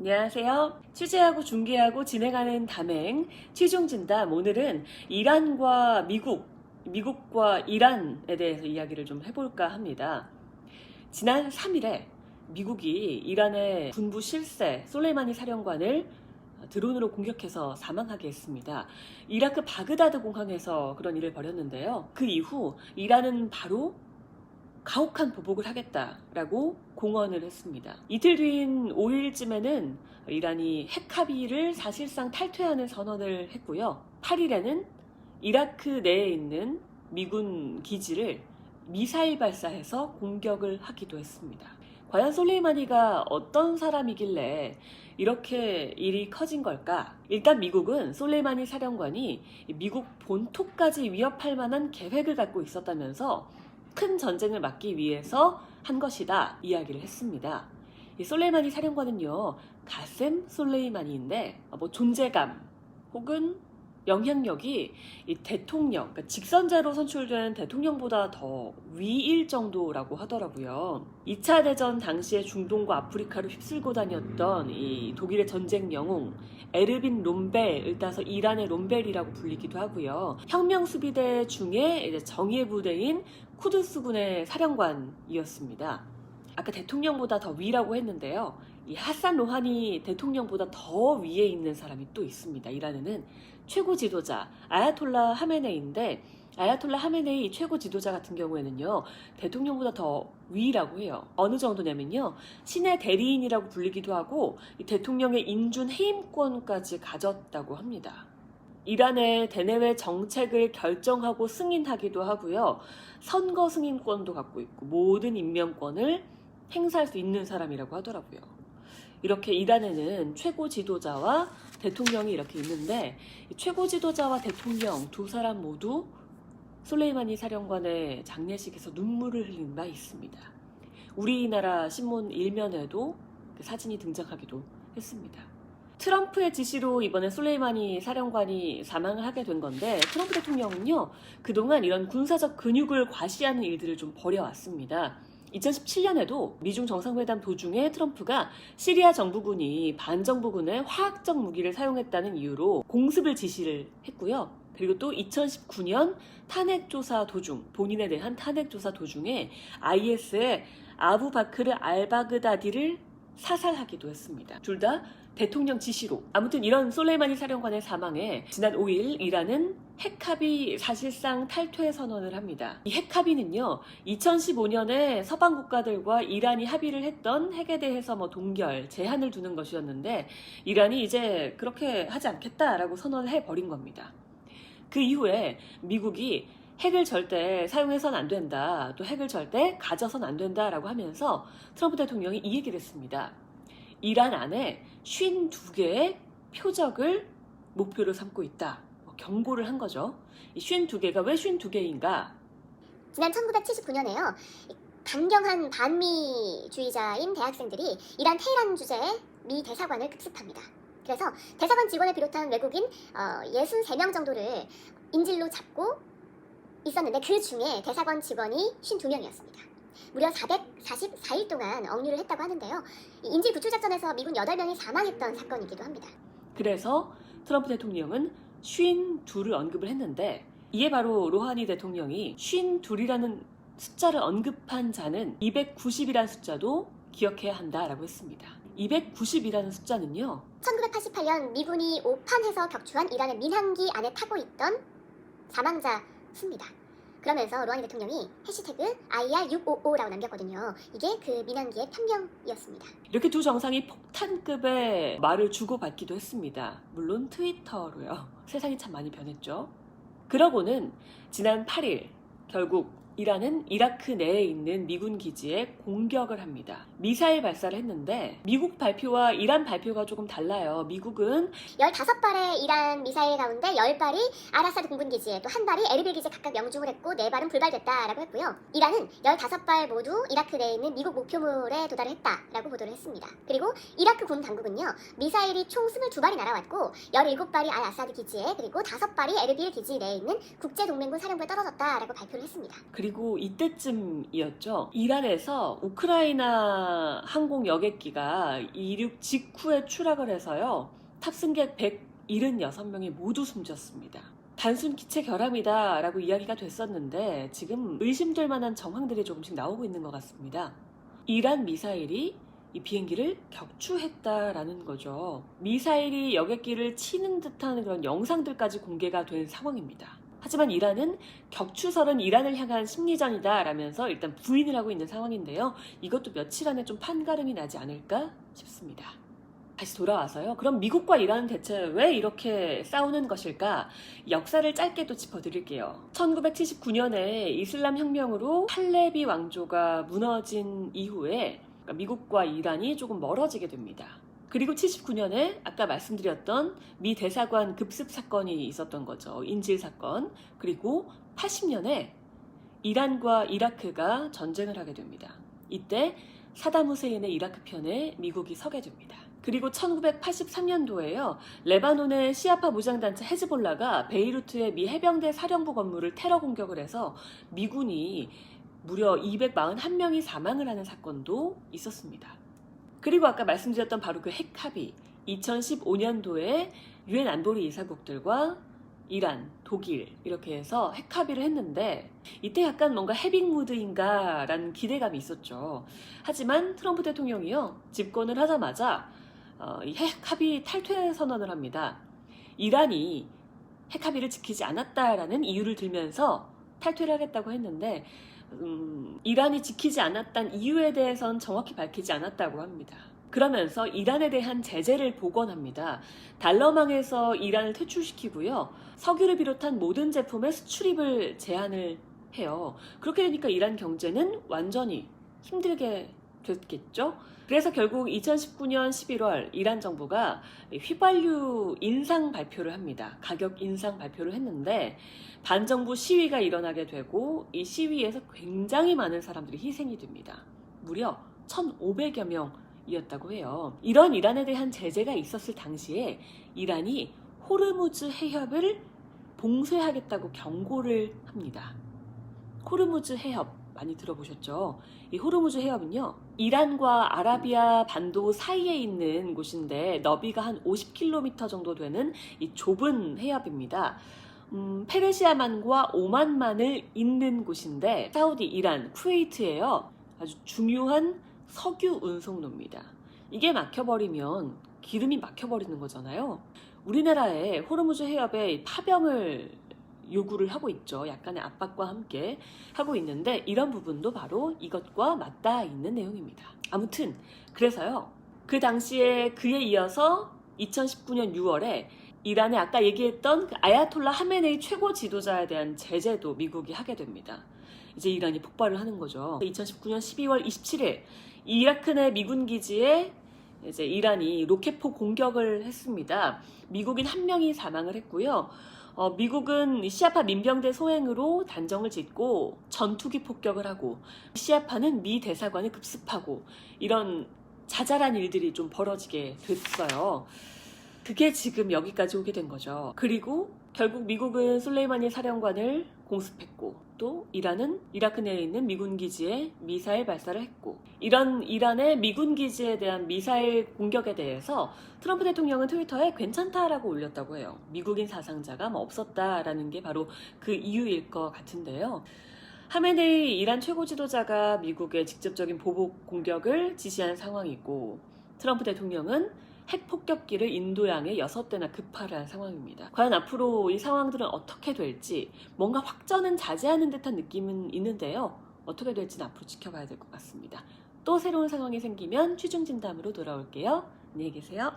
안녕하세요. 취재하고 중계하고 진행하는 담행 취중진담. 오늘은 이란과 미국과 이란에 대해서 이야기를 좀 해볼까 합니다. 지난 3일에 미국이 이란의 군부 실세 솔레이마니 사령관을 드론으로 공격해서 사망하게 했습니다. 이라크 바그다드 공항에서 그런 일을 벌였는데요. 그 이후 이란은 바로 가혹한 보복을 하겠다라고 공언을 했습니다. 이틀 뒤인 5일쯤에는 이란이 핵 합의를 사실상 탈퇴하는 선언을 했고요. 8일에는 이라크 내에 있는 미군 기지를 미사일 발사해서 공격을 하기도 했습니다. 과연 솔레이마니가 어떤 사람이길래 이렇게 일이 커진 걸까? 일단 미국은 솔레이마니 사령관이 미국 본토까지 위협할 만한 계획을 갖고 있었다면서 큰 전쟁을 막기 위해서 한 것이다 이야기를 했습니다. 이 솔레이마니 사령관은요, 가셈 솔레이마니인데 존재감 혹은 영향력이 이 대통령, 그러니까 직선제로 선출된 대통령보다 더 위일 정도라고 하더라고요. 2차 대전 당시에 중동과 아프리카를 휩쓸고 다녔던 이 독일의 전쟁 영웅 에르빈 롬벨을 따서 이란의 롬벨이라고 불리기도 하고요. 혁명수비대 중에 이제 정예 부대인 쿠드스군의 사령관이었습니다. 아까 대통령보다 더 위라고 했는데요. 이 하산 로하니 대통령보다 더 위에 있는 사람이 또 있습니다. 이란에는 최고 지도자 아야톨라 하메네이인데, 아야톨라 하메네이 최고 지도자 같은 경우에는요, 대통령보다 더 위라고 해요. 어느 정도냐면요, 신의 대리인이라고 불리기도 하고 이 대통령의 인준 해임권까지 가졌다고 합니다. 이란의 대내외 정책을 결정하고 승인하기도 하고요, 선거 승인권도 갖고 있고 모든 임명권을 행사할 수 있는 사람이라고 하더라고요. 이렇게 이란에는 최고 지도자와 대통령이 이렇게 있는데, 최고 지도자와 대통령 두 사람 모두 솔레이마니 사령관의 장례식에서 눈물을 흘린 바 있습니다. 우리나라 신문 일면에도 그 사진이 등장하기도 했습니다. 트럼프의 지시로 이번에 솔레이마니 사령관이 사망을 하게 된 건데, 트럼프 대통령은요, 그동안 이런 군사적 근육을 과시하는 일들을 좀 벌여왔습니다. 2017년에도 미중 정상회담 도중에 트럼프가 시리아 정부군이 반정부군의 화학적 무기를 사용했다는 이유로 공습을 지시를 했고요. 그리고 또 2019년 탄핵조사 도중, 본인에 대한 탄핵조사 도중에 IS의 아부바크르 알바그다디를 사살하기도 했습니다. 둘 다 대통령 지시로. 아무튼 이런 솔레이마니 사령관의 사망에 지난 5일 이란은 핵합의 사실상 탈퇴 선언을 합니다. 이 핵합의는요, 2015년에 서방 국가들과 이란이 합의를 했던 핵에 대해서 동결, 제한을 두는 것이었는데, 이란이 이제 그렇게 하지 않겠다라고 선언을 해버린 겁니다. 그 이후에 미국이 핵을 절대 사용해서는 안 된다, 또 핵을 절대 가져서는 안 된다라고 하면서 트럼프 대통령이 이 얘기를 했습니다. 이란 안에 52개의 표적을 목표로 삼고 있다. 경고를 한 거죠. 이 52개가 왜 52개인가? 지난 1979년에요. 강경한 반미주의자인 대학생들이 이란 테헤란 주재의 미 대사관을 급습합니다. 그래서 대사관 직원을 비롯한 외국인 63명 정도를 인질로 잡고 있었는데, 그 중에 대사관 직원이 52명이었습니다. 무려 444일 동안 억류를 했다고 하는데요. 이 인질 구출 작전에서 미군 8명이 사망했던 사건이기도 합니다. 그래서 트럼프 대통령은 52를 언급을 했는데, 이에 바로 로하니 대통령이 52이라는 숫자를 언급한 자는 290이라는 숫자도 기억해야 한다라고 했습니다. 290이라는 숫자는요, 1988년 미군이 오판해서 격추한 이란의 민항기 안에 타고 있던 사망자 수입니다. 그러면서 로하니 대통령이 해시태그 IR655라고 남겼거든요. 이게 그 민항기의 편명이었습니다. 이렇게 두 정상이 폭탄급의 말을 주고받기도 했습니다. 물론 트위터로요. 세상이 참 많이 변했죠. 그러고는 지난 8일 결국 이란은 이라크 내에 있는 미군 기지에 공격을 합니다. 미사일 발사를 했는데, 미국 발표와 이란 발표가 조금 달라요. 미국은 15발의 이란 미사일 가운데 10발이 아라사드 공군기지에, 또 1발이 에르빌 기지에 각각 명중을 했고 4발은 불발됐다라고 했고요. 이란은 15발 모두 이라크 내에 있는 미국 목표물에 도달을 했다라고 보도를 했습니다. 그리고 이라크 군 당국은요, 미사일이 총 22발이 날아왔고 17발이 아사드 기지에, 그리고 5발이 에르빌 기지 내에 있는 국제동맹군 사령부에 떨어졌다라고 발표를 했습니다. 그리고 이때쯤이었죠. 이란에서 우크라이나 아라비아 항공 여객기가 이륙 직후에 추락을 해서요. 탑승객 176명이 모두 숨졌습니다. 단순 기체 결함이다 라고 이야기가 됐었는데 지금 의심될 만한 정황들이 조금씩 나오고 있는 것 같습니다. 이란 미사일이 이 비행기를 격추했다라는 거죠. 미사일이 여객기를 치는 듯한 그런 영상들까지 공개가 된 상황입니다. 하지만 이란은 격추설은 이란을 향한 심리전이다 라면서 일단 부인을 하고 있는 상황인데요. 이것도 며칠 안에 좀 판가름이 나지 않을까 싶습니다. 다시 돌아와서요. 그럼 미국과 이란은 대체 왜 이렇게 싸우는 것일까? 역사를 짧게도 짚어드릴게요. 1979년에 이슬람 혁명으로 팔레비 왕조가 무너진 이후에 미국과 이란이 조금 멀어지게 됩니다. 그리고 79년에 아까 말씀드렸던 미 대사관 급습 사건이 있었던 거죠. 인질 사건. 그리고 80년에 이란과 이라크가 전쟁을 하게 됩니다. 이때 사담 후세인의 이라크 편에 미국이 서게 됩니다. 그리고 1983년도에요. 레바논의 시아파 무장단체 헤즈볼라가 베이루트의 미 해병대 사령부 건물을 테러 공격을 해서 미군이 무려 241명이 사망을 하는 사건도 있었습니다. 그리고 아까 말씀드렸던 바로 그 핵 합의, 2015년도에 유엔 안보리 이사국들과 이란, 독일 이렇게 해서 핵 합의를 했는데 이때 약간 뭔가 해빙 무드인가 라는 기대감이 있었죠. 하지만 트럼프 대통령이요. 집권을 하자마자 이 핵 합의 탈퇴 선언을 합니다. 이란이 핵 합의를 지키지 않았다라는 이유를 들면서 탈퇴를 하겠다고 했는데 이란이 지키지 않았던 이유에 대해서는 정확히 밝히지 않았다고 합니다. 그러면서 이란에 대한 제재를 복원합니다. 달러망에서 이란을 퇴출시키고요. 석유를 비롯한 모든 제품의 수출입을 제한을 해요. 그렇게 되니까 이란 경제는 완전히 힘들게 됐겠죠. 그래서 결국 2019년 11월 이란 정부가 휘발유 인상 발표를 합니다. 가격 인상 발표를 했는데 반정부 시위가 일어나게 되고 이 시위에서 굉장히 많은 사람들이 희생이 됩니다. 무려 1,500여 명이었다고 해요. 이런 이란에 대한 제재가 있었을 당시에 이란이 호르무즈 해협을 봉쇄하겠다고 경고를 합니다. 호르무즈 해협 많이 들어보셨죠? 이 호르무즈 해협은요, 이란과 아라비아 반도 사이에 있는 곳인데 너비가 한 50km 정도 되는 이 좁은 해협입니다. 페르시아만과 오만만을 잇는 곳인데 사우디, 이란, 쿠웨이트예요. 아주 중요한 석유 운송로입니다. 이게 막혀버리면 기름이 막혀버리는 거잖아요. 우리나라의 호르무즈 해협에 파병을 요구를 하고 있죠. 약간의 압박과 함께 하고 있는데 이런 부분도 바로 이것과 맞닿아 있는 내용입니다. 아무튼 그래서요. 그 당시에 그에 이어서 2019년 6월에 이란에 아까 얘기했던 그 아야톨라 하메네이 최고 지도자에 대한 제재도 미국이 하게 됩니다. 이제 이란이 폭발을 하는 거죠. 2019년 12월 27일 이라크 내 미군 기지에 이제 이란이 로켓포 공격을 했습니다. 미국인 1명이 사망을 했고요. 미국은 시아파 민병대 소행으로 단정을 짓고 전투기 폭격을 하고 시아파는 미 대사관을 급습하고 이런 자잘한 일들이 좀 벌어지게 됐어요. 그게 지금 여기까지 오게 된 거죠. 그리고 결국 미국은 솔레이마니 사령관을 공습했고 또 이란은 이라크 내에 있는 미군 기지에 미사일 발사를 했고 이런 이란의 미군 기지에 대한 미사일 공격에 대해서 트럼프 대통령은 트위터에 괜찮다라고 올렸다고 해요. 미국인 사상자가 없었다라는 게 바로 그 이유일 것 같은데요. 하메네이 이란 최고 지도자가 미국의 직접적인 보복 공격을 지시한 상황이고 트럼프 대통령은 핵폭격기를 인도양에 6대나 급파를 한 상황입니다. 과연 앞으로 이 상황들은 어떻게 될지 뭔가 확전은 자제하는 듯한 느낌은 있는데요. 어떻게 될지는 앞으로 지켜봐야 될 것 같습니다. 또 새로운 상황이 생기면 취중 진담으로 돌아올게요. 안녕히 계세요.